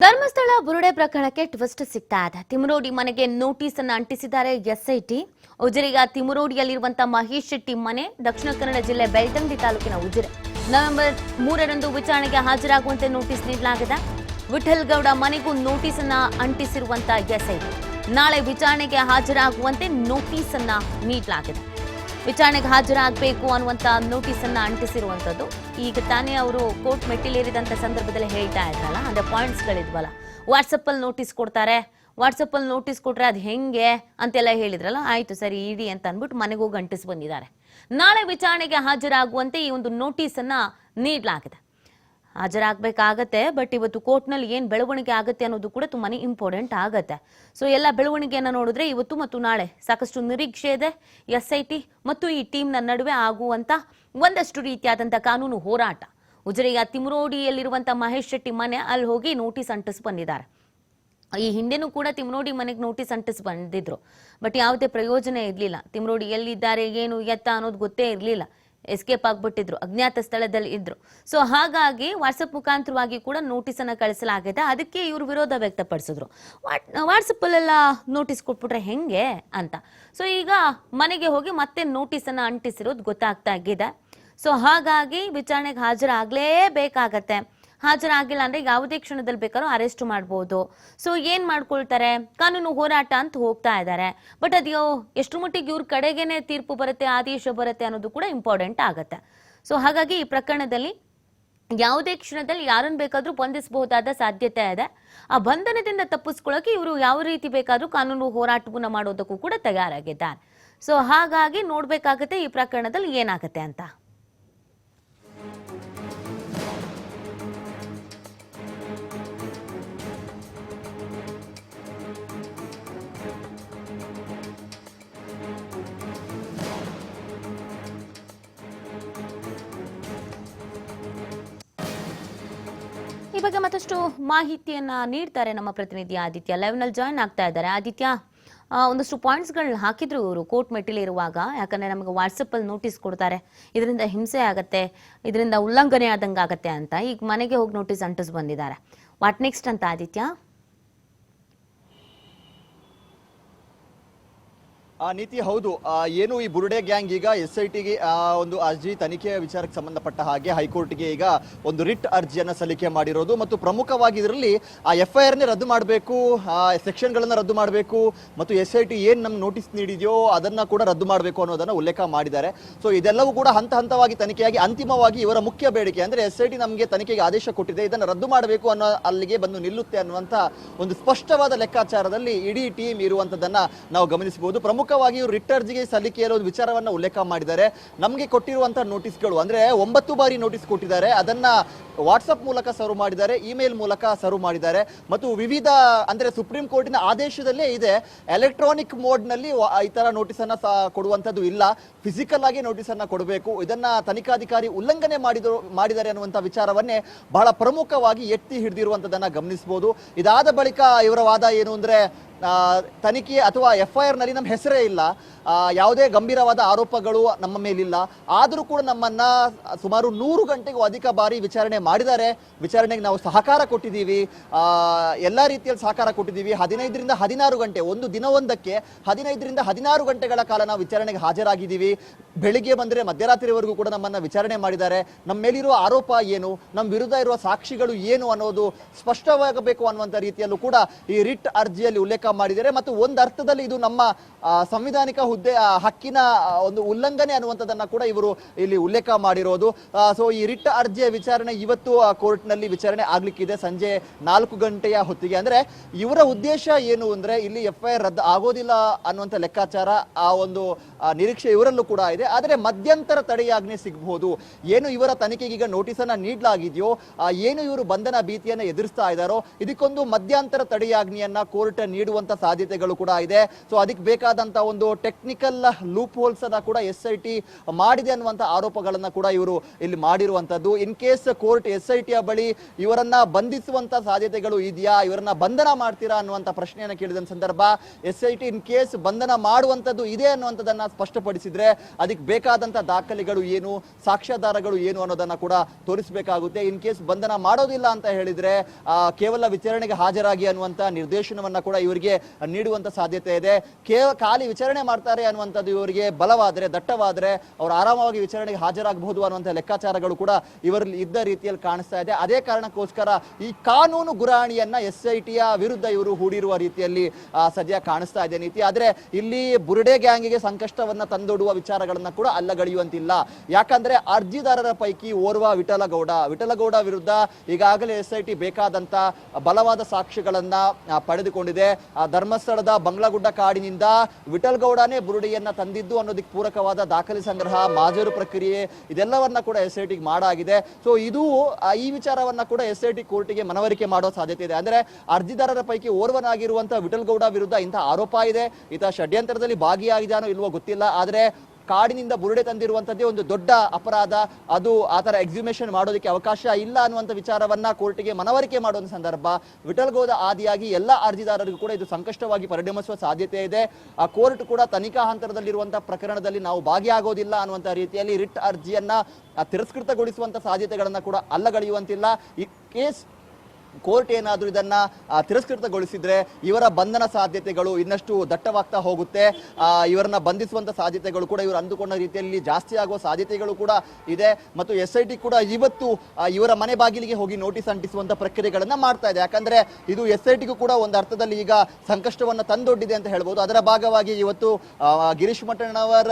ಧರ್ಮಸ್ಥಳ ಬುರುಡೆ ಪ್ರಕರಣಕ್ಕೆ ಟ್ವಿಸ್ಟ್ ಸಿಗ್ತಾ ಇದೆ. ತಿಮರೋಡಿ ಮನೆಗೆ ನೋಟಿಸ್ ಅನ್ನು ಅಂಟಿಸಿದ್ದಾರೆ ಎಸ್ಐಟಿ. ಉಜಿರೆಯ ತಿಮರೋಡಿಯಲ್ಲಿರುವಂತಹ ಮಹೇಶ್ ಶೆಟ್ಟಿ ಮನೆ ದಕ್ಷಿಣ ಕನ್ನಡ ಜಿಲ್ಲೆ ಬೆಳ್ತಂಗಡಿ ತಾಲೂಕಿನ ಉಜಿರೆ. ನವೆಂಬರ್ 3ರಂದು ವಿಚಾರಣೆಗೆ ಹಾಜರಾಗುವಂತೆ ನೋಟಿಸ್ ನೀಡಲಾಗಿದೆ. ವಿಠಲ್ ಗೌಡ ಮನೆಗೂ ನೋಟಿಸ್ ಅನ್ನ ಅಂಟಿಸಿರುವಂತಹ ಎಸ್ಐಟಿ ನಾಳೆ ವಿಚಾರಣೆಗೆ ಹಾಜರಾಗುವಂತೆ ನೋಟಿಸ್ ಅನ್ನ ನೀಡಲಾಗಿದೆ. ವಿಚಾರಣೆಗೆ ಹಾಜರಾಗಬೇಕು ಅನ್ನುವಂತ ನೋಟಿಸ್ ಅನ್ನ ಅಂಟಿಸಿರುವಂತದ್ದು. ಈಗ ತಾನೇ ಅವರು ಕೋರ್ಟ್ ಮೆಟ್ಟಿಲೇರಿದಂತ ಸಂದರ್ಭದಲ್ಲಿ ಹೇಳ್ತಾ ಇದ್ರಲ್ಲ, ಅಂದ್ರೆ ಪಾಯಿಂಟ್ಸ್ ಗಳಿದ್ವಲ್ಲ, ವಾಟ್ಸಪ್ ಅಲ್ಲಿ ನೋಟಿಸ್ ಕೊಡ್ತಾರೆ, ವಾಟ್ಸಪ್ ಅಲ್ಲಿ ನೋಟಿಸ್ ಕೊಟ್ರೆ ಅದು ಹೆಂಗೆ ಅಂತೆಲ್ಲ ಹೇಳಿದ್ರಲ್ಲ, ಆಯ್ತು ಸರಿ ಇಡಿ ಅಂತ ಅನ್ಬಿಟ್ಟು ಮನೆಗೆ ಹೋಗಿ ಅಂಟಿಸಿ ಬಂದಿದ್ದಾರೆ. ನಾಳೆ ವಿಚಾರಣೆಗೆ ಹಾಜರಾಗುವಂತೆ ಈ ಒಂದು ನೋಟಿಸ್ ಅನ್ನ ನೀಡಲಾಗಿದೆ. ಹಾಜರಾಗಬೇಕಾಗತ್ತೆ, ಬಟ್ ಇವತ್ತು ಕೋರ್ಟ್ನಲ್ಲಿ ಏನು ಬೆಳವಣಿಗೆ ಆಗುತ್ತೆ ಅನ್ನೋದು ಕೂಡ ತುಂಬಾನೇ ಇಂಪಾರ್ಟೆಂಟ್ ಆಗತ್ತೆ. ಸೊ ಎಲ್ಲ ಬೆಳವಣಿಗೆಯನ್ನು ನೋಡಿದ್ರೆ ಇವತ್ತು ಮತ್ತು ನಾಳೆ ಸಾಕಷ್ಟು ನಿರೀಕ್ಷೆ ಇದೆ. ಎಸ್ಐಟಿ ಮತ್ತು ಈ ಟೀಮ್ನ ನಡುವೆ ಆಗುವಂತ ಒಂದಷ್ಟು ರೀತಿಯಾದಂಥ ಕಾನೂನು ಹೋರಾಟ. ಉಜಿರೆಯ ತಿಮರೋಡಿಯಲ್ಲಿರುವಂತಹ ಮಹೇಶ್ ಶೆಟ್ಟಿ ಮನೆ ಅಲ್ಲಿ ಹೋಗಿ ನೋಟಿಸ್ ಅಂಟಿಸಿ ಬಂದಿದ್ದಾರೆ. ಈ ಹಿಂದೆನೂ ಕೂಡ ತಿಮರೋಡಿ ಮನೆಗೆ ನೋಟಿಸ್ ಅಂಟಿಸಿ ಬಂದಿದ್ರು, ಬಟ್ ಯಾವುದೇ ಪ್ರಯೋಜನ ಇರಲಿಲ್ಲ. ತಿಮರೋಡಿ ಎಲ್ಲಿದ್ದಾರೆ ಏನು ಎತ್ತ ಅನ್ನೋದು ಗೊತ್ತೇ ಇರಲಿಲ್ಲ. ಎಸ್ಕೇಪ್ ಆಗ್ಬಿಟ್ಟಿದ್ರು, ಅಜ್ಞಾತ ಸ್ಥಳದಲ್ಲಿ ಇದ್ರು. ಸೊ ಹಾಗಾಗಿ ವಾಟ್ಸಪ್ ಮುಖಾಂತರವಾಗಿ ಕೂಡ ನೋಟಿಸ್ ಅನ್ನ ಕಳಿಸಲಾಗಿದೆ. ಅದಕ್ಕೆ ಇವರು ವಿರೋಧ ವ್ಯಕ್ತಪಡಿಸಿದ್ರು. ವಾಟ್ಸಪ್ ಅಲ್ಲೆಲ್ಲ ನೋಟಿಸ್ ಕೊಟ್ಬಿಟ್ರೆ ಹೆಂಗೆ ಅಂತ. ಸೊ ಈಗ ಮನೆಗೆ ಹೋಗಿ ಮತ್ತೆ ನೋಟಿಸ್ ಅನ್ನ ಅಂಟಿಸಿರೋದು ಗೊತ್ತಾಗ್ತಾ ಆಗಿದೆ. ಸೊ ಹಾಗಾಗಿ ವಿಚಾರಣೆಗೆ ಹಾಜರಾಗಲೇಬೇಕಾಗತ್ತೆ. ಹಾಜರಾಗಿಲ್ಲ ಅಂದ್ರೆ ಯಾವುದೇ ಕ್ಷಣದಲ್ಲಿ ಬೇಕಾದ್ರೂ ಅರೆಸ್ಟ್ ಮಾಡ್ಬೋದು. ಸೊ ಏನ್ ಮಾಡ್ಕೊಳ್ತಾರೆ, ಕಾನೂನು ಹೋರಾಟ ಅಂತ ಹೋಗ್ತಾ ಇದ್ದಾರೆ. ಬಟ್ ಅದು ಎಷ್ಟು ಮಟ್ಟಿಗೆ ಇವ್ರ ಕಡೆಗೇನೆ ತೀರ್ಪು ಬರುತ್ತೆ, ಆದೇಶ ಬರುತ್ತೆ ಅನ್ನೋದು ಕೂಡ ಇಂಪಾರ್ಟೆಂಟ್ ಆಗತ್ತೆ. ಸೊ ಹಾಗಾಗಿ ಈ ಪ್ರಕರಣದಲ್ಲಿ ಯಾವುದೇ ಕ್ಷಣದಲ್ಲಿ ಯಾರನ್ನು ಬೇಕಾದ್ರೂ ಬಂಧಿಸಬಹುದಾದ ಸಾಧ್ಯತೆ ಇದೆ. ಆ ಬಂಧನದಿಂದ ತಪ್ಪಿಸ್ಕೊಳ್ಳೋಕೆ ಇವರು ಯಾವ ರೀತಿ ಬೇಕಾದ್ರೂ ಕಾನೂನು ಹೋರಾಟವನ್ನ ಮಾಡೋದಕ್ಕೂ ಕೂಡ ತಯಾರಾಗಿದ್ದಾರೆ. ಸೊ ಹಾಗಾಗಿ ನೋಡ್ಬೇಕಾಗತ್ತೆ ಈ ಪ್ರಕರಣದಲ್ಲಿ ಏನಾಗತ್ತೆ ಅಂತ. ಈ ಬಗ್ಗೆ ಮತ್ತಷ್ಟು ಮಾಹಿತಿಯನ್ನ ನೀಡ್ತಾರೆ ನಮ್ಮ ಪ್ರತಿನಿಧಿ ಆದಿತ್ಯ. ಲೈವ್ನಲ್ಲಿ ಜಾಯ್ನ್ ಆಗ್ತಾ ಇದ್ದಾರೆ. ಆದಿತ್ಯ, ಒಂದಷ್ಟು ಪಾಯಿಂಟ್ಸ್ಗಳನ್ನ ಹಾಕಿದ್ರು ಇವರು ಕೋರ್ಟ್ ಮೆಟ್ಟಿಲಿರುವಾಗ. ಯಾಕಂದ್ರೆ ನಮಗೆ ವಾಟ್ಸಪ್ ಅಲ್ಲಿ ನೋಟಿಸ್ ಕೊಡ್ತಾರೆ, ಇದರಿಂದ ಹಿಂಸೆ ಆಗತ್ತೆ, ಇದರಿಂದ ಉಲ್ಲಂಘನೆ ಆದಂಗೆ ಆಗತ್ತೆ ಅಂತ. ಈಗ ಮನೆಗೆ ಹೋಗಿ ನೋಟಿಸ್ ಅಂಟಿಸ್ ಬಂದಿದ್ದಾರೆ. ವಾಟ್ ನೆಕ್ಸ್ಟ್ ಅಂತ ಆದಿತ್ಯ? ನೀತಿ ಹೌದು, ಏನು ಈ ಬುರುಡೆ ಗ್ಯಾಂಗ್ ಈಗ SITಗೆ ಒಂದು ಅರ್ಜಿ ತನಿಖೆ ವಿಚಾರಕ್ಕೆ ಸಂಬಂಧಪಟ್ಟ ಹಾಗೆ ಹೈಕೋರ್ಟ್ಗೆ ಈಗ ಒಂದು ರಿಟ್ ಅರ್ಜಿಯನ್ನು ಸಲ್ಲಿಕೆ ಮಾಡಿರೋದು. ಮತ್ತು ಪ್ರಮುಖವಾಗಿ ಇದರಲ್ಲಿ ಆ FIR ನೇ ರದ್ದು ಮಾಡಬೇಕು, ಸೆಕ್ಷನ್ಗಳನ್ನು ರದ್ದು ಮಾಡಬೇಕು, ಮತ್ತು SIT ಏನು ನಮ್ಗೆ ನೋಟಿಸ್ ನೀಡಿದೆಯೋ ಅದನ್ನ ಕೂಡ ರದ್ದು ಮಾಡಬೇಕು ಅನ್ನೋದನ್ನ ಉಲ್ಲೇಖ ಮಾಡಿದ್ದಾರೆ. ಸೊ ಇದೆಲ್ಲವೂ ಕೂಡ ಹಂತ ಹಂತವಾಗಿ ತನಿಖೆಯಾಗಿ ಅಂತಿಮವಾಗಿ ಇವರ ಮುಖ್ಯ ಬೇಡಿಕೆ ಅಂದ್ರೆ SIT ನಮಗೆ ತನಿಖೆಗೆ ಆದೇಶ ಕೊಟ್ಟಿದೆ, ಇದನ್ನು ರದ್ದು ಮಾಡಬೇಕು ಅನ್ನೋ ಅಲ್ಲಿಗೆ ಬಂದು ನಿಲ್ಲುತ್ತೆ ಅನ್ನುವಂಥ ಒಂದು ಸ್ಪಷ್ಟವಾದ ಲೆಕ್ಕಾಚಾರದಲ್ಲಿ ಇಡೀ ಟೀಮ್ ಇರುವಂತದನ್ನ ನಾವು ಗಮನಿಸಬಹುದು. ಪ್ರಮುಖವಾಗಿ ರಿಟ್ ಅರ್ಜಿಗೆ ಸಲ್ಲಿಕೆಯಲ್ಲಿ ಒಂದು ವಿಚಾರವನ್ನ ಉಲ್ಲೇಖ ಮಾಡಿದ್ದಾರೆ. ನಮಗೆ ಕೊಟ್ಟಿರುವಂತಹ ನೋಟಿಸ್ಗಳು ಅಂದ್ರೆ 9 ಬಾರಿ ನೋಟಿಸ್ ಕೊಟ್ಟಿದ್ದಾರೆ, ಅದನ್ನ ವಾಟ್ಸಪ್ ಮೂಲಕ ಸರ್ವ್ ಮಾಡಿದ್ದಾರೆ, ಇಮೇಲ್ ಮೂಲಕ ಸರ್ವ್ ಮಾಡಿದ್ದಾರೆ, ಮತ್ತು ವಿವಿಧ ಅಂದ್ರೆ ಸುಪ್ರೀಂ ಕೋರ್ಟಿನ ಆದೇಶದಲ್ಲೇ ಇದೆ ಎಲೆಕ್ಟ್ರಾನಿಕ್ ಮೋಡ್ ನಲ್ಲಿ ಈ ತರ ನೋಟಿಸ್ ಅನ್ನ ಕೊಡುವಂತದ್ದು ಇಲ್ಲ, ಫಿಸಿಕಲ್ ಆಗಿ ನೋಟಿಸ್ ಅನ್ನ ಕೊಡಬೇಕು. ಇದನ್ನ ತನಿಖಾಧಿಕಾರಿ ಉಲ್ಲಂಘನೆ ಮಾಡಿದ್ದಾರೆ ಅನ್ನುವಂಥ ವಿಚಾರವನ್ನೇ ಬಹಳ ಪ್ರಮುಖವಾಗಿ ಎತ್ತಿ ಹಿಡಿದಿರುವಂತದನ್ನ ಗಮನಿಸಬಹುದು. ಇದಾದ ಬಳಿಕ ಇವರ ವಾದ ಏನು ಅಂದ್ರೆ ತನಿಖೆ ಅಥವಾ FIR ನಲ್ಲಿ ನಮ್ಮ ಹೆಸರೇ ಇಲ್ಲ, ಯಾವುದೇ ಗಂಭೀರವಾದ ಆರೋಪಗಳು ನಮ್ಮ ಮೇಲಿಲ್ಲ, ಆದರೂ ಕೂಡ ನಮ್ಮನ್ನ ಸುಮಾರು 100 ಗಂಟೆಗೂ ಅಧಿಕ ಬಾರಿ ವಿಚಾರಣೆ ಮಾಡಿದ್ದಾರೆ. ವಿಚಾರಣೆಗೆ ನಾವು ಸಹಕಾರ ಕೊಟ್ಟಿದ್ದೀವಿ, ಎಲ್ಲ ರೀತಿಯಲ್ಲಿ ಸಹಕಾರ ಕೊಟ್ಟಿದ್ದೀವಿ. 15ರಿಂದ 16 ಗಂಟೆ, ಒಂದು ದಿನವೊಂದಕ್ಕೆ 15ರಿಂದ 16 ಗಂಟೆಗಳ ಕಾಲ ನಾವು ವಿಚಾರಣೆಗೆ ಹಾಜರಾಗಿದ್ದೀವಿ. ಬೆಳಿಗ್ಗೆ ಬಂದರೆ ಮಧ್ಯರಾತ್ರಿವರೆಗೂ ಕೂಡ ನಮ್ಮನ್ನ ವಿಚಾರಣೆ ಮಾಡಿದ್ದಾರೆ. ನಮ್ಮ ಮೇಲಿರುವ ಆರೋಪ ಏನು, ನಮ್ಮ ವಿರುದ್ಧ ಇರುವ ಸಾಕ್ಷಿಗಳು ಏನು ಅನ್ನೋದು ಸ್ಪಷ್ಟವಾಗಬೇಕು ಅನ್ನುವಂಥ ರೀತಿಯಲ್ಲೂ ಕೂಡ ಈ ರಿಟ್ ಅರ್ಜಿಯಲ್ಲಿ ಉಲ್ಲೇಖ ಮಾಡಿದ್ದಾರೆ. ಮತ್ತು ಒಂದು ಅರ್ಥದಲ್ಲಿ ಇದು ನಮ್ಮ ಸಂವಿಧಾನಿಕ ಹುದ್ದೆ ಹಕ್ಕಿನ ಒಂದು ಉಲ್ಲಂಘನೆ ಅನ್ನುವಂಥದ್ದನ್ನ ಕೂಡ ಇವರು ಇಲ್ಲಿ ಉಲ್ಲೇಖ ಮಾಡಿರೋದು. ಸೊ ಈ ರಿಟ್ ಅರ್ಜಿಯ ವಿಚಾರಣೆ ಇವತ್ತು ಕೋರ್ಟ್ ನಲ್ಲಿ ವಿಚಾರಣೆ ಆಗ್ಲಿಕ್ಕಿದೆ ಸಂಜೆ 4 ಗಂಟೆಯ ಹೊತ್ತಿಗೆ. ಅಂದ್ರೆ ಇವರ ಉದ್ದೇಶ ಏನು ಅಂದ್ರೆ ಇಲ್ಲಿ FIR ರದ್ದು ಆಗೋದಿಲ್ಲ ಅನ್ನುವಂಥ ಲೆಕ್ಕಾಚಾರ, ಆ ಒಂದು ನಿರೀಕ್ಷೆ ಇವರಲ್ಲೂ ಕೂಡ ಇದೆ. ಆದರೆ ಮಧ್ಯಂತರ ತಡೆಯಾಜ್ಞೆ ಸಿಗಬಹುದು. ಏನು ಇವರ ತನಿಖೆಗೆ ಈಗ ನೋಟಿಸ್ ಅನ್ನ ನೀಡಲಾಗಿದೆಯೋ, ಏನು ಇವರು ಬಂಧನ ಭೀತಿಯನ್ನ ಎದುರಿಸ್ತಾ ಇದ್ದಾರೋ, ಇದಕ್ಕೊಂದು ಮಧ್ಯಂತರ ತಡೆಯಾಜ್ಞೆಯನ್ನ ಕೋರ್ಟ್ ನೀಡುವಂತ ಸಾಧ್ಯತೆಗಳು ಕೂಡ ಇದೆ. ಸೊ ಅದಕ್ಕೆ ಬೇಕಾದಂತ ಒಂದು ಟೆಕ್ನಿಕಲ್ ಲೂಪ್ ಹೋಲ್ಸ್ ಅನ್ನ ಕೂಡ SIT ಮಾಡಿದೆ ಅನ್ನುವಂತ ಆರೋಪಗಳನ್ನ ಕೂಡ ಇವರು ಇಲ್ಲಿ ಮಾಡಿರುವಂತದ್ದು. In case court court SIT ಬಳಿ ಇವರನ್ನ ಬಂಧಿಸುವಂತ ಸಾಧ್ಯತೆಗಳು ಇದೆಯಾ, ಇವರನ್ನ ಬಂಧನ ಮಾಡ್ತೀರಾ ಅನ್ನುವಂತ ಪ್ರಶ್ನೆಯನ್ನ ಕೇಳಿದ ಸಂದರ್ಭ SIT ಇನ್ ಕೇಸ್ ಬಂಧನ ಮಾಡುವಂತದ್ದು ಇದೆ ಅನ್ನುವಂಥದ್ದನ್ನ ಸ್ಪಷ್ಟಪಡಿಸಿದ್ರೆ ಅದಕ್ಕೆ ಬೇಕಾದಂತ ದಾಖಲೆಗಳು ಏನು, ಸಾಕ್ಷ್ಯಾಧಾರಗಳು ಏನು ಅನ್ನೋದನ್ನ ಕೂಡ ತೋರಿಸಬೇಕಾಗುತ್ತೆ. ಇನ್ ಕೇಸ್ ಬಂಧನ ಮಾಡೋದಿಲ್ಲ ಅಂತ ಹೇಳಿದ್ರೆ ಕೇವಲ ವಿಚಾರಣೆಗೆ ಹಾಜರಾಗಿ ಅನ್ನುವಂತ ನಿರ್ದೇಶನವನ್ನ ಕೂಡ ಇವರಿಗೆ ನೀಡುವಂತ ಸಾಧ್ಯತೆ ಇದೆ. ಖಾಲಿ ವಿಚಾರಣೆ ಮಾಡ್ತಾರೆ ಅನ್ನುವಂಥದ್ದು ಇವರಿಗೆ ಬಲವಾದ್ರೆ, ದಟ್ಟವಾದ್ರೆ ಅವರು ಆರಾಮವಾಗಿ ವಿಚಾರಣೆಗೆ ಹಾಜರಾಗಬಹುದು ಅನ್ನುವಂಥ ಲೆಕ್ಕಾಚಾರಗಳು ಕೂಡ ಇವರಲ್ಲಿ ಇದ್ದ ರೀತಿಯಲ್ಲಿ ಕಾಣಿಸ್ತಾ ಇದೆ. ಅದೇ ಕಾರಣಕ್ಕೋಸ್ಕರ ಈ ಕಾನೂನು ಗುರಾಣಿಯನ್ನ SITಯ ವಿರುದ್ಧ ಇವರು ಹೂಡಿರುವ ರೀತಿಯಲ್ಲಿ ಸದ್ಯ ಕಾಣಿಸ್ತಾ ಇದೆ ನೀತಿ. ಆದ್ರೆ ಇಲ್ಲಿ ಬುರುಡೆ ಗ್ಯಾಂಗಿಗೆ ಸಂಕಷ್ಟವನ್ನ ತಂದೊಡುವ ವಿಚಾರಗಳನ್ನ ಕೂಡ ಅಲ್ಲಗಳೆಯುವಂತಿಲ್ಲ. ಯಾಕಂದ್ರೆ ಅರ್ಜಿದಾರರ ಪೈಕಿ ಓರ್ವ ವಿಠಲಗೌಡ ವಿರುದ್ಧ ಈಗಾಗಲೇ SIT ಬೇಕಾದಂತ ಬಲವಾದ ಸಾಕ್ಷ್ಯಗಳನ್ನ ಪಡೆದುಕೊಂಡಿದೆ. ಧರ್ಮಸ್ಥಳದ ಬಂಗ್ಲಾಗುಡ್ಡ ಕಾಡಿನಿಂದ ವಿಠಲ್ಗೌಡನೇ ಬುರುಡೆಯನ್ನ ತಂದಿದ್ದು ಅನ್ನೋದಕ್ಕೆ ಪೂರಕವಾದ ದಾಖಲೆ ಸಂಗ್ರಹ, ಮಾಜೂರು ಪ್ರಕ್ರಿಯೆ ಇದೆಲ್ಲವನ್ನ ಕೂಡ SIT ಮಾಡಾಗಿದೆ. ಸೊ ಇದು ಈ ವಿಚಾರವನ್ನ ಕೂಡ SIT ಕೋರ್ಟಿಗೆ ಮನವರಿಕೆ ಮಾಡೋ ಸಾಧ್ಯತೆ ಇದೆ. ಅಂದ್ರೆ ಅರ್ಜಿದಾರರ ಪೈಕಿ ಓರ್ವನಾಗಿರುವಂತಹ ವಿಠಲ್ಗೌಡ ವಿರುದ್ಧ ಇಂತಹ ಆರೋಪ ಇದೆ, ಈತ ಷಡ್ಯಂತ್ರದಲ್ಲಿ ಭಾಗಿಯಾಗಿದ್ದಾನೋ ಇಲ್ವೋ ಗೊತ್ತಿಲ್ಲ. ಆದ್ರೆ ಕಾಡಿನಿಂದ ಬುರುಡೆ ತಂದಿರುವಂತದ್ದೇ ಒಂದು ದೊಡ್ಡ ಅಪರಾಧ, ಅದು ಆತರ ಎಕ್ಸಿಬಿಷನ್ ಮಾಡೋದಕ್ಕೆ ಅವಕಾಶ ಇಲ್ಲ ಅನ್ನುವಂಥ ವಿಚಾರವನ್ನ ಕೋರ್ಟಿಗೆ ಮನವರಿಕೆ ಮಾಡುವಂತ ಸಂದರ್ಭ ವಿಠಲ್ಗೌಡ ಆದಿಯಾಗಿ ಎಲ್ಲ ಅರ್ಜಿದಾರರಿಗೂ ಕೂಡ ಇದು ಸಂಕಷ್ಟವಾಗಿ ಪರಿಣಮಿಸುವ ಸಾಧ್ಯತೆ ಇದೆ. ಆ ಕೋರ್ಟ್ ಕೂಡ ತನಿಖಾ ಹಂತದಲ್ಲಿರುವಂತಹ ಪ್ರಕರಣದಲ್ಲಿ ನಾವು ಭಾಗಿಯಾಗೋದಿಲ್ಲ ಅನ್ನುವಂಥ ರೀತಿಯಲ್ಲಿ ರಿಟ್ ಅರ್ಜಿಯನ್ನ ತಿರಸ್ಕೃತಗೊಳಿಸುವಂತ ಸಾಧ್ಯತೆಗಳನ್ನ ಕೂಡ ಅಲ್ಲಗಳೆಯುವಂತಿಲ್ಲ. ಈ ಕೇಸ್ ಕೋರ್ಟ್ ಏನಾದರೂ ಇದನ್ನ ತಿರಸ್ಕೃತಗೊಳಿಸಿದ್ರೆ ಇವರ ಬಂಧನ ಸಾಧ್ಯತೆಗಳು ಇನ್ನಷ್ಟು ದಟ್ಟವಾಗ್ತಾ ಹೋಗುತ್ತೆ. ಇವರನ್ನ ಬಂಧಿಸುವಂತ ಸಾಧ್ಯತೆಗಳು ಕೂಡ ಇವರು ಅಂದುಕೊಂಡ ರೀತಿಯಲ್ಲಿ ಜಾಸ್ತಿ ಆಗುವ ಸಾಧ್ಯತೆಗಳು ಕೂಡ ಇದೆ. ಮತ್ತು SIT ಕೂಡ ಇವತ್ತು ಇವರ ಮನೆ ಬಾಗಿಲಿಗೆ ಹೋಗಿ ನೋಟಿಸ್ ಅಂಟಿಸುವಂತ ಪ್ರಕ್ರಿಯೆಗಳನ್ನ ಮಾಡ್ತಾ ಇದೆ. ಯಾಕಂದ್ರೆ ಇದು SITಗೂ ಕೂಡ ಒಂದು ಅರ್ಥದಲ್ಲಿ ಈಗ ಸಂಕಷ್ಟವನ್ನ ತಂದೊಡ್ಡಿದೆ ಅಂತ ಹೇಳ್ಬೋದು. ಅದರ ಭಾಗವಾಗಿ ಇವತ್ತು ಗಿರೀಶ್ ಮಠಣ್ಣವರ,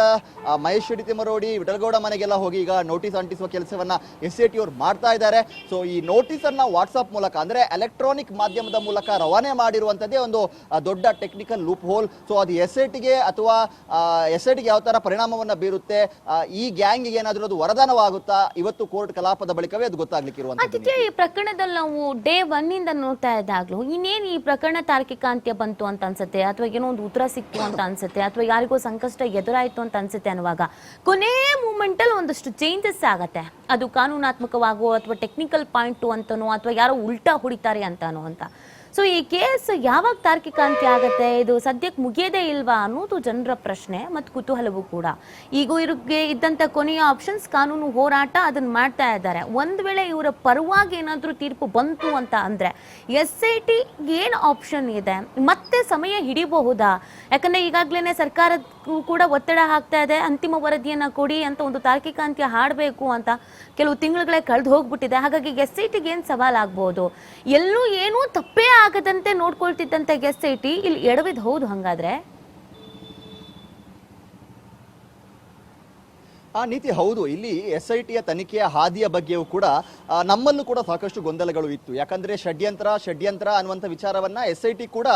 ಮಹೇಶ್ ತಿಮರೋಡಿ, ವಿಠಲ್ಗೌಡ ಮನೆಗೆಲ್ಲ ಹೋಗಿ ಈಗ ನೋಟಿಸ್ ಅಂಟಿಸುವ ಕೆಲಸವನ್ನ SIT ಅವರು ಮಾಡ್ತಾ ಇದ್ದಾರೆ. ಸೊ ಈ ನೋಟಿಸ್ ಅನ್ನ ವಾಟ್ಸ್ಆಪ್ ಮೂಲಕ ಅಂದ್ರೆ ಎಲೆಕ್ಟ್ರಾನಿಕ್ ಮಾಧ್ಯಮದ ಮೂಲಕ ರವಾನೆ ಮಾಡಿರುವಂತದ್ದೇ ಒಂದು ದೊಡ್ಡ ಟೆಕ್ನಿಕಲ್ ಲೂಪ್ ಹೋಲ್. ಸೊ ಅದು SITಗೆ ಅಥವಾ SITಗೆ ಯಾವ ತರ ಪರಿಣಾಮವನ್ನ ಬೀರುತ್ತೆ, ಈ ಗ್ಯಾಂಗಿಗೆ ಏನಾದರೂ ಅದು ವರದಾನವಾಗುತ್ತಾ, ಇವತ್ತು ಕೋರ್ಟ್ ಕಲಾಪದ ಬಳಿಕವೇ ಅದು ಗೊತ್ತಾಗ್ಲಿಕ್ಕೆ ಇರುವಂತದ್ದು. ಈ ಪ್ರಕರಣದಲ್ಲಿ ನಾವು ಡೇ 1 ಇಂದ ನೋಡ್ತಾ ಇದ್ದಾಗ್ಲೂ ಇನ್ನೇನು ಈ ಪ್ರಕರಣ ತಾರ್ಕಿಕ ಅಂತ್ಯ ಬಂತು ಅಂತ ಅನ್ಸುತ್ತೆ, ಅಥವಾ ಏನೋ ಒಂದು ಉತ್ತರ ಸಿಕ್ತು ಅಂತ ಅನ್ಸುತ್ತೆ, ಅಥವಾ ಯಾರಿಗೋ ಸಂಕಷ್ಟ ಎದುರಾಯ್ತು ಅಂತ ಅನ್ಸುತ್ತೆ ಅನ್ನುವಾಗ ಕೊನೆ ಮೂಮೆಂಟ್ ಅಲ್ಲಿ ಒಂದಷ್ಟು ಚೇಂಜಸ್ ಆಗತ್ತೆ. ಅದು ಕಾನೂನಾತ್ಮಕವಾಗೋ ಅಥವಾ ಟೆಕ್ನಿಕಲ್ ಪಾಯಿಂಟು ಅಂತನೋ ಅಥವಾ ಯಾರೋ ಉಲ್ಟಾ ಹೊಡಿತಾರೆ ಅಂತಾನೋ ಅಂತ. ಸೊ ಈ ಕೇಸ್ ಯಾವಾಗ ತಾರ್ಕಿಕ ಅಂತ್ಯ ಆಗತ್ತೆ, ಇದು ಸದ್ಯಕ್ಕೆ ಮುಗಿಯದೇ ಇಲ್ವಾ ಅನ್ನೋದು ಜನರ ಪ್ರಶ್ನೆ ಮತ್ತು ಕುತೂಹಲವೂ ಕೂಡ. ಈಗ ಇವ್ರಿಗೆ ಇದ್ದಂಥ ಕೊನೆಯ ಆಪ್ಷನ್ಸ್ ಕಾನೂನು ಹೋರಾಟ, ಅದನ್ನ ಮಾಡ್ತಾ ಇದ್ದಾರೆ. ಒಂದು ವೇಳೆ ಇವರ ಪರವಾಗಿ ಏನಾದರೂ ತೀರ್ಪು ಬಂತು ಅಂತ ಅಂದರೆ SIT ಏನು ಆಪ್ಷನ್ ಇದೆ, ಮತ್ತೆ ಸಮಯ ಹಿಡಿಬಹುದಾ? ಯಾಕಂದರೆ ಈಗಾಗಲೇ ಸರ್ಕಾರಕ್ಕೂ ಕೂಡ ಒತ್ತಡ ಹಾಕ್ತಾ ಇದೆ, ಅಂತಿಮ ವರದಿಯನ್ನು ಕೊಡಿ ಅಂತ, ಒಂದು ತಾರ್ಕಿಕ ಅಂತ್ಯ ಹಾಡಬೇಕು ಅಂತ. ಕೆಲವು ತಿಂಗಳುಗಳೇ ಕಳೆದು ಹೋಗ್ಬಿಟ್ಟಿದೆ. ಹಾಗಾಗಿ SITಗೆ ಏನು ಸವಾಲಾಗ್ಬೋದು? ಎಲ್ಲೂ ಏನೂ ತಪ್ಪೇ ಆಗದಂತೆ ನೋಡ್ಕೊಳ್ತಿದ್ದಂತೆ SIT ಇಲ್ಲಿ ಎಡವಿದ್ ಹೌದು ಹಂಗಾದ್ರೆ? ಆ ನೀತಿ ಹೌದು. ಇಲ್ಲಿ SITಯ ತನಿಖೆಯ ಹಾದಿಯ ಬಗ್ಗೆಯೂ ಕೂಡ ನಮ್ಮಲ್ಲೂ ಕೂಡ ಸಾಕಷ್ಟು ಗೊಂದಲಗಳು ಇತ್ತು. ಯಾಕಂದ್ರೆ ಷಡ್ಯಂತ್ರ ಅನ್ನುವಂಥ ವಿಚಾರವನ್ನ SIT ಕೂಡ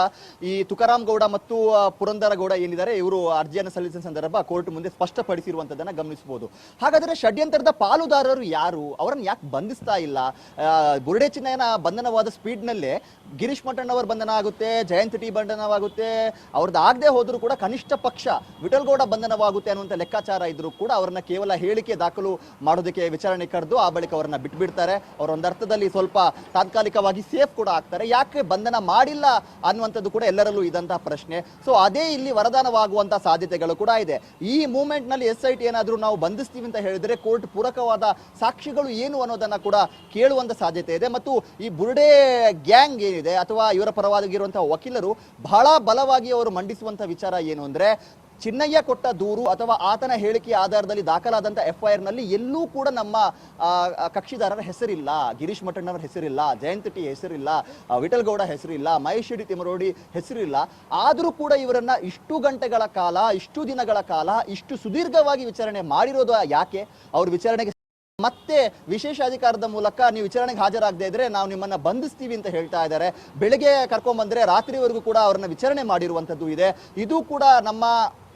ಈ ತುಕಾರಾಮ್ ಗೌಡ ಮತ್ತು ಪುರಂದರ ಗೌಡ ಏನಿದ್ದಾರೆ ಇವರು ಅರ್ಜಿಯನ್ನು ಸಲ್ಲಿಸಿದ ಸಂದರ್ಭ ಕೋರ್ಟ್ ಮುಂದೆ ಸ್ಪಷ್ಟಪಡಿಸಿರುವಂತದ್ದನ್ನ ಗಮನಿಸಬಹುದು. ಹಾಗಾದ್ರೆ ಷಡ್ಯಂತ್ರದ ಪಾಲುದಾರರು ಯಾರು, ಅವರನ್ನು ಯಾಕೆ ಬಂಧಿಸ್ತಾ ಇಲ್ಲ? ಬುರುಡೆ ಚಿನ್ನಯ್ಯನ ಬಂಧನವಾದ ಸ್ಪೀಡ್ ನಲ್ಲೇ ಗಿರೀಶ್ ಮಠಣ್ಣವರ ಬಂಧನ ಆಗುತ್ತೆ, ಜಯಂತ್ ಟಿ ಬಂಧನವಾಗುತ್ತೆ. ಅವ್ರದ್ದು ಆಗದೆ ಹೋದ್ರು ಕೂಡ ಕನಿಷ್ಠ ಪಕ್ಷ ವಿಠಲ್ಗೌಡ ಬಂಧನವಾಗುತ್ತೆ ಅನ್ನುವಂಥ ಲೆಕ್ಕಾಚಾರ ಇದ್ರು ಕೂಡ ಅವರನ್ನ ಕೇವಲ ಹೇಳಿಕೆ ದಾಖಲು ಮಾಡೋದಕ್ಕೆ ವಿಚಾರಣೆ ಕರೆದು ಆ ಬಳಿಕ ಅವರನ್ನ ಬಿಟ್ಬಿಡ್ತಾರೆ. ಅವರು ಒಂದರ್ಥದಲ್ಲಿ ಸ್ವಲ್ಪ ತಾತ್ಕಾಲಿಕವಾಗಿ ಸೇಫ್ ಕೂಡ ಆಗ್ತಾರೆ. ಯಾಕೆ ಬಂಧನ ಮಾಡಿಲ್ಲ ಅನ್ನುವಂಥದ್ದು ಕೂಡ ಎಲ್ಲರಲ್ಲೂ ಇದ್ದಂತಹ ಪ್ರಶ್ನೆ. ಸೊ ಅದೇ ಇಲ್ಲಿ ವರದಾನವಾಗುವಂತಹ ಸಾಧ್ಯತೆಗಳು ಕೂಡ ಇದೆ. ಈ ಮೂವ್ಮೆಂಟ್ ನಲ್ಲಿ SIT ಏನಾದರೂ ನಾವು ಬಂಧಿಸ್ತೀವಿ ಅಂತ ಹೇಳಿದ್ರೆ ಕೋರ್ಟ್ ಪೂರಕವಾದ ಸಾಕ್ಷಿಗಳು ಏನು ಅನ್ನೋದನ್ನ ಕೂಡ ಕೇಳುವಂತ ಸಾಧ್ಯತೆ ಇದೆ. ಮತ್ತು ಈ ಬುರುಡೆ ಗ್ಯಾಂಗ್ ಏನಿದೆ ಅಥವಾ ಇವರ ಪರವಾಗಿರುವಂತಹ ವಕೀಲರು ಬಹಳ ಬಲವಾಗಿ ಅವರು ಮಂಡಿಸುವಂತಹ ವಿಚಾರ ಏನು ಅಂದ್ರೆ, ಚಿನ್ನಯ್ಯ ಕೊಟ್ಟ ದೂರು ಅಥವಾ ಆತನ ಹೇಳಿಕೆಯ ಆಧಾರದಲ್ಲಿ ದಾಖಲಾದಂಥ FIR ನಲ್ಲಿ ಎಲ್ಲೂ ಕೂಡ ನಮ್ಮ ಕಕ್ಷಿದಾರರ ಹೆಸರಿಲ್ಲ, ಗಿರೀಶ್ ಮಠಣ್ಣವರ ಹೆಸರಿಲ್ಲ, ಜಯಂತ್ ಟಿ ಹೆಸರಿಲ್ಲ, ವಿಠಲ್ಗೌಡ ಹೆಸರಿಲ್ಲ, ಮಹೇಶ್ ತಿಮರೋಡಿ ಹೆಸರಿಲ್ಲ. ಆದರೂ ಕೂಡ ಇವರನ್ನ ಇಷ್ಟು ಗಂಟೆಗಳ ಕಾಲ, ಇಷ್ಟು ದಿನಗಳ ಕಾಲ, ಇಷ್ಟು ಸುದೀರ್ಘವಾಗಿ ವಿಚಾರಣೆ ಮಾಡಿರೋದು ಯಾಕೆ? ಅವ್ರ ವಿಚಾರಣೆಗೆ ಮತ್ತೆ ವಿಶೇಷ ಅಧಿಕಾರದ ಮೂಲಕ ನೀವು ವಿಚಾರಣೆಗೆ ಹಾಜರಾಗದೇ ಇದ್ರೆ ನಾವು ನಿಮ್ಮನ್ನ ಬಂಧಿಸ್ತೀವಿ ಅಂತ ಹೇಳ್ತಾ ಇದ್ದಾರೆ. ಬೆಳಗ್ಗೆ ಕರ್ಕೊಂಡ್ ಬಂದ್ರೆ ರಾತ್ರಿವರೆಗೂ ಕೂಡ ಅವರನ್ನ ವಿಚಾರಣೆ ಮಾಡಿರುವಂತದ್ದು ಇದೆ. ಇದು ಕೂಡ ನಮ್ಮ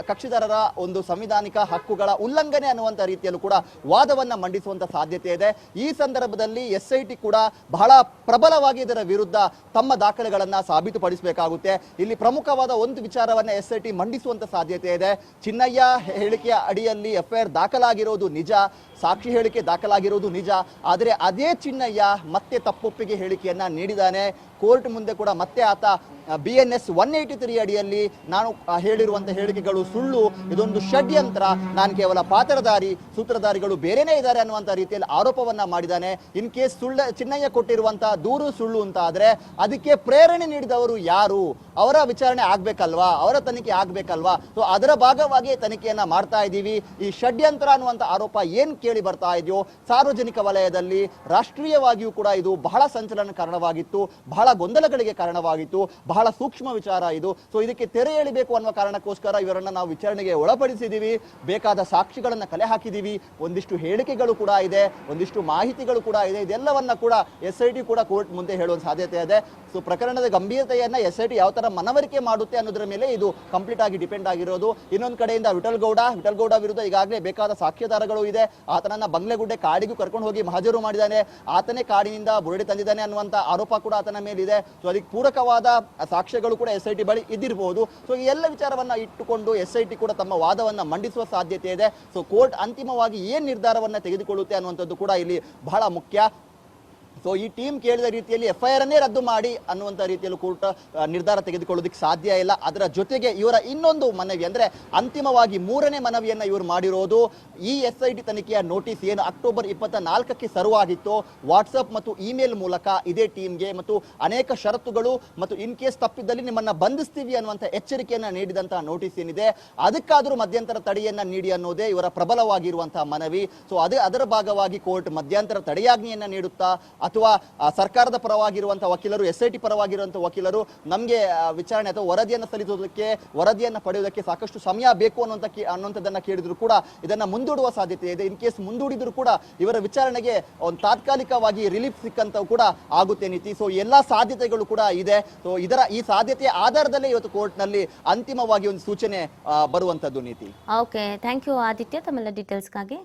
ಕಕ್ಷಿದಾರರ ಒಂದು ಸಂವಿಧಾನಿಕ ಹಕ್ಕುಗಳ ಉಲ್ಲಂಘನೆ ಅನ್ನುವಂಥ ರೀತಿಯಲ್ಲೂ ಕೂಡ ವಾದವನ್ನ ಮಂಡಿಸುವಂತ ಸಾಧ್ಯತೆ ಇದೆ. ಈ ಸಂದರ್ಭದಲ್ಲಿ SIT ಕೂಡ ಬಹಳ ಪ್ರಬಲವಾಗಿ ಇದರ ವಿರುದ್ಧ ತಮ್ಮ ದಾಖಲೆಗಳನ್ನ ಸಾಬೀತುಪಡಿಸಬೇಕಾಗುತ್ತೆ. ಇಲ್ಲಿ ಪ್ರಮುಖವಾದ ಒಂದು ವಿಚಾರವನ್ನ SIT ಮಂಡಿಸುವಂತ ಸಾಧ್ಯತೆ ಇದೆ. ಚಿನ್ನಯ್ಯ ಹೇಳಿಕೆಯ ಅಡಿಯಲ್ಲಿ FIR ದಾಖಲಾಗಿರೋದು ನಿಜ, ಸಾಕ್ಷಿ ಹೇಳಿಕೆ ದಾಖಲಾಗಿರುವುದು ನಿಜ. ಆದರೆ ಅದೇ ಚಿನ್ನಯ್ಯ ಮತ್ತೆ ತಪ್ಪೊಪ್ಪಿಗೆ ಹೇಳಿಕೆಯನ್ನ ನೀಡಿದ್ದಾನೆ. ಕೋರ್ಟ್ ಮುಂದೆ ಕೂಡ ಮತ್ತೆ ಆತ BNS 183 ಅಡಿಯಲ್ಲಿ ನಾನು ಹೇಳಿರುವಂತ ಹೇಳಿಕೆಗಳು ಸುಳ್ಳು, ಇದೊಂದು ಷಡ್ಯಂತ್ರ, ನಾನು ಕೇವಲ ಪಾತ್ರಧಾರಿ, ಸೂತ್ರಧಾರಿಗಳು ಬೇರೆನೇ ಇದ್ದಾರೆ ಅನ್ನುವಂಥ ರೀತಿಯಲ್ಲಿ ಆರೋಪವನ್ನ ಮಾಡಿದ್ದಾನೆ. ಇನ್ ಕೇಸ್ ಚಿನ್ನಯ್ಯ ಕೊಟ್ಟಿರುವಂತಹ ದೂರು ಸುಳ್ಳು ಅಂತ ಆದ್ರೆ ಅದಕ್ಕೆ ಪ್ರೇರಣೆ ನೀಡಿದವರು ಯಾರು, ಅವರ ವಿಚಾರಣೆ ಆಗ್ಬೇಕಲ್ವಾ, ಅವರ ತನಿಖೆ ಆಗ್ಬೇಕಲ್ವಾ. ಸೊ ಅದರ ಭಾಗವಾಗಿ ತನಿಖೆಯನ್ನ ಮಾಡ್ತಾ ಇದ್ದೀವಿ. ಈ ಷಡ್ಯಂತ್ರ ಅನ್ನುವಂಥ ಆರೋಪ ಏನ್ ಕೇಳಿ ಬರ್ತಾ ಇದೆಯೋ ಸಾರ್ವಜನಿಕ ವಲಯದಲ್ಲಿ ರಾಷ್ಟ್ರೀಯವಾಗಿಯೂ ಕೂಡ ಇದು ಬಹಳ ಸಂಚಲನ ಕಾರಣವಾಗಿತ್ತು, ಬಹಳ ಗೊಂದಲಗಳಿಗೆ ಕಾರಣವಾಗಿತ್ತು, ಬಹಳ ಸೂಕ್ಷ್ಮ ವಿಚಾರ ಇದು. ಸೊ ಇದಕ್ಕೆ ತೆರೆ ಎಳಿಬೇಕು ಅನ್ನುವ ಕಾರಣಕ್ಕೋಸ್ಕರ ಇವರನ್ನ ನಾವು ವಿಚಾರಣೆಗೆ ಒಳಪಡಿಸಿದ್ದೀವಿ. ಬೇಕಾದ ಸಾಕ್ಷಿಗಳನ್ನ ಕಲೆ ಹಾಕಿದ್ದೀವಿ. ಒಂದಿಷ್ಟು ಹೇಳಿಕೆಗಳು ಕೂಡ ಇದೆ, ಒಂದಿಷ್ಟು ಮಾಹಿತಿಗಳು ಕೂಡ ಇದೆ. ಇದೆಲ್ಲವನ್ನ ಕೂಡ SIT ಕೂಡ ಕೋರ್ಟ್ ಮುಂದೆ ಹೇಳುವ ಸಾಧ್ಯತೆ ಇದೆ. ಸೊ ಪ್ರಕರಣದ ಗಂಭೀರತೆಯನ್ನ SIT ಯಾವ ತರ ಮನವರಿಕೆ ಮಾಡುತ್ತೆ ಅನ್ನೋದ್ರ ಮೇಲೆ ಇದು ಕಂಪ್ಲೀಟ್ ಆಗಿ ಡಿಪೆಂಡ್ ಆಗಿರೋದು. ಇನ್ನೊಂದು ಕಡೆಯಿಂದ ವಿಠಲ್ ಗೌಡ ವಿರುದ್ಧ ಈಗಾಗಲೇ ಬೇಕಾದ ಸಾಕ್ಷ್ಯಾಧಾರಗಳು ಇದೆ. ಆತನನ್ನ ಬಂಗ್ಲೆಗುಡ್ಡೆ ಕಾಡಿಗೂ ಕರ್ಕೊಂಡು ಹೋಗಿ ಮಹಜರು ಮಾಡಿದ್ದಾನೆ, ಆತನೇ ಕಾಡಿನಿಂದ ಬುರುಡೆ ತಂದಿದ್ದಾನೆ ಅನ್ನುವಂತ ಆರೋಪ ಕೂಡ ಆತನ ಮೇಲಿದೆ. ಸೊ ಅದಕ್ಕೆ ಪೂರಕವಾದ ಸಾಕ್ಷ್ಯಗಳು ಕೂಡ SIT ಬಳಿ ಇದ್ದಿರಬಹುದು. ಸೊ ಈ ಎಲ್ಲ ವಿಚಾರವನ್ನ ಇಟ್ಟುಕೊಂಡು SIT ಕೂಡ ತಮ್ಮ ವಾದವನ್ನ ಮಂಡಿಸುವ ಸಾಧ್ಯತೆ ಇದೆ. ಸೊ ಕೋರ್ಟ್ ಅಂತಿಮವಾಗಿ ಏನ್ ನಿರ್ಧಾರವನ್ನ ತೆಗೆದುಕೊಳ್ಳುತ್ತೆ ಅನ್ನುವಂಥದ್ದು ಕೂಡ ಇಲ್ಲಿ ಬಹಳ ಮುಖ್ಯ. ಸೊ ಈ ಟೀಮ್ ಕೇಳಿದ ರೀತಿಯಲ್ಲಿ FIR ಅನ್ನೇ ರದ್ದು ಮಾಡಿ ಅನ್ನುವಂಥ ರೀತಿಯಲ್ಲಿ ಕೋರ್ಟ್ ನಿರ್ಧಾರ ತೆಗೆದುಕೊಳ್ಳೋದಕ್ಕೆ ಸಾಧ್ಯ ಇಲ್ಲ. ಅದರ ಜೊತೆಗೆ ಇವರ ಇನ್ನೊಂದು ಮನವಿ ಅಂದ್ರೆ ಅಂತಿಮವಾಗಿ 3ನೇ ಮನವಿಯನ್ನ ಇವರು ಮಾಡಿರೋದು, ಈ SIT ತನಿಖೆಯ ನೋಟಿಸ್ ಏನು ಅಕ್ಟೋಬರ್ 24ಕ್ಕೆ ಸರ್ವಾಗಿತ್ತು, ವಾಟ್ಸಪ್ ಮತ್ತು ಇಮೇಲ್ ಮೂಲಕ ಇದೇ ಟೀಮ್ಗೆ ಮತ್ತು ಅನೇಕ ಷರತ್ತುಗಳು ಮತ್ತು ಇನ್ ಕೇಸ್ ತಪ್ಪಿದ್ದಲ್ಲಿ ನಿಮ್ಮನ್ನ ಬಂಧಿಸ್ತೀವಿ ಅನ್ನುವಂಥ ಎಚ್ಚರಿಕೆಯನ್ನ ನೀಡಿದಂತಹ ನೋಟಿಸ್ ಏನಿದೆ ಅದಕ್ಕಾದರೂ ಮಧ್ಯಂತರ ತಡೆಯನ್ನ ನೀಡಿ ಅನ್ನೋದೇ ಇವರ ಪ್ರಬಲವಾಗಿರುವಂತಹ ಮನವಿ. ಸೊ ಅದರ ಭಾಗವಾಗಿ ಕೋರ್ಟ್ ಮಧ್ಯಂತರ ತಡೆಯಾಜ್ಞೆಯನ್ನ ನೀಡುತ್ತಾ ಅಥವಾ ಸರ್ಕಾರದ ಪರವಾಗಿರುವಂತಹ ವಕೀಲರು, SIT ಪರವಾಗಿರುವಂತಹ ವಕೀಲರು ನಮಗೆ ವಿಚಾರಣೆ ಅಥವಾ ವರದಿಯನ್ನು ಸಲ್ಲಿಸುವುದಕ್ಕೆ, ವರದಿಯನ್ನು ಪಡೆಯುವುದಕ್ಕೆ ಸಾಕಷ್ಟು ಸಮಯ ಬೇಕು ಅನ್ನುವಂಥದ್ದನ್ನ ಕೇಳಿದ್ರು ಕೂಡ ಇದನ್ನ ಮುಂದೂಡುವ ಸಾಧ್ಯತೆ ಇದೆ. ಇನ್ ಕೇಸ್ ಮುಂದೂಡಿದ್ರು ಕೂಡ ಇವರ ವಿಚಾರಣೆಗೆ ಒಂದು ತಾತ್ಕಾಲಿಕವಾಗಿ ರಿಲೀಫ್ ಸಿಕ್ಕಂತ ಕೂಡ ಆಗುತ್ತೆ ನೀತಿ. ಸೊ ಎಲ್ಲಾ ಸಾಧ್ಯತೆಗಳು ಕೂಡ ಇದೆ. ಸೊ ಈ ಸಾಧ್ಯತೆಯ ಆಧಾರದಲ್ಲೇ ಇವತ್ತು ಕೋರ್ಟ್ ನಲ್ಲಿ ಅಂತಿಮವಾಗಿ ಒಂದು ಸೂಚನೆ ಬರುವಂತದ್ದು ನೀತಿ. ಓಕೆ, ಥ್ಯಾಂಕ್ ಯು ಆದಿತ್ಯ ತಮ್ಮೆಲ್ಲ ಡೀಟೇಲ್ಸ್ಗಾಗಿ.